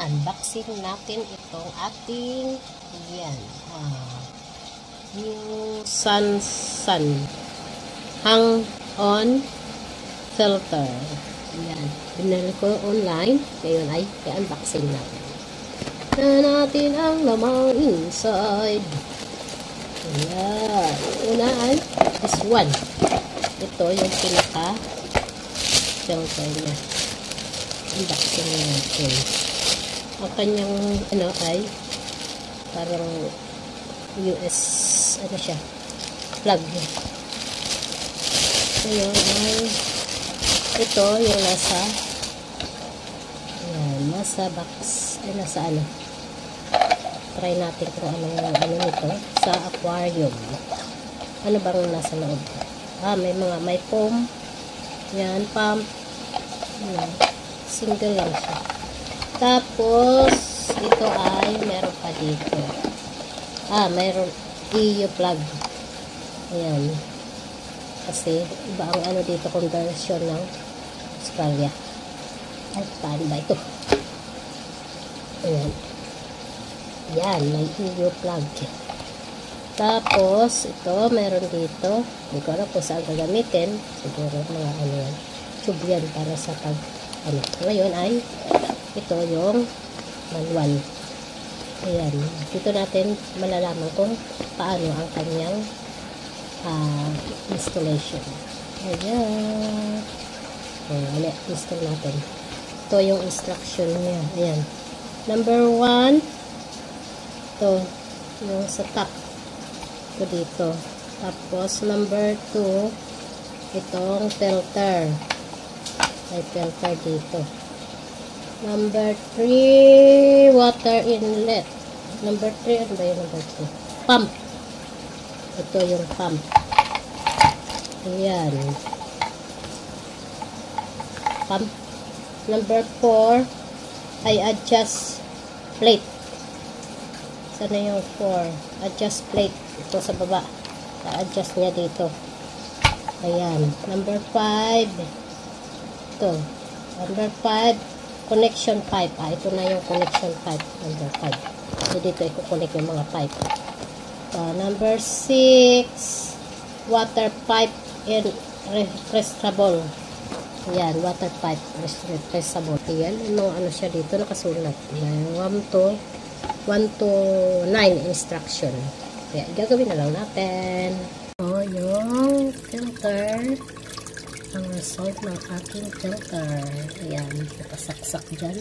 unboxing natin itong ating yan, yung sun hang-on filter. Yan, binili ko online. Ngayon ay i-unboxing natin. Natin ang lamang inside. Ayan, una ay this one. Ito yung pinaka filter niya. Unboxing natin. Ang kanyang ay parang US siya, plug. Ngayon ay ito yung nasa box, nasa try natin kung ano nito sa aquarium. Ano bang nasa loob? May foam yan, pump. Single lang siya. Tapos ito ay meron pa dito. Mayroon EU plug. Ayan. Kasi iba ang dito, conversion ng Australia. Ay, paano ba ito? Ayan. Yan, may EU plug. Tapos ito, meron dito. Hindi ko alam kung saan gagamitin. Siguro mga yan. Tube yan para sa ngayon ay ito yung manual. Ayan. Dito natin malalaman kung paano ang kanyang installation. Ayan. Install natin. Ito yung instruction niya. Ayan. Number 1. Ito. Yung sa top. Ito dito. Tapos number 2. Itong filter. May filter dito. Number 3, water inlet. Number 3, ano ba yung number 3? Pump. Ito yung pump. Ayan. Pump. Number 4, ay adjust plate. Sana yung 4? Adjust plate. Ito sa baba. Na-adjust niya dito. Ayan. Number 5, ito. Number 5, connection pipe. Ito na yung connection pipe. Number 5. So, dito i-connect yung mga pipe. Number 6, water pipe and refreshable. Yan, water pipe refreshable. Yan, ano siya dito nakasulat. 1 to 9 instruction. Kaya, gagawin na lang natin. Yung filter. Ang result ng aking filter. Ayan, nakasaksak dyan.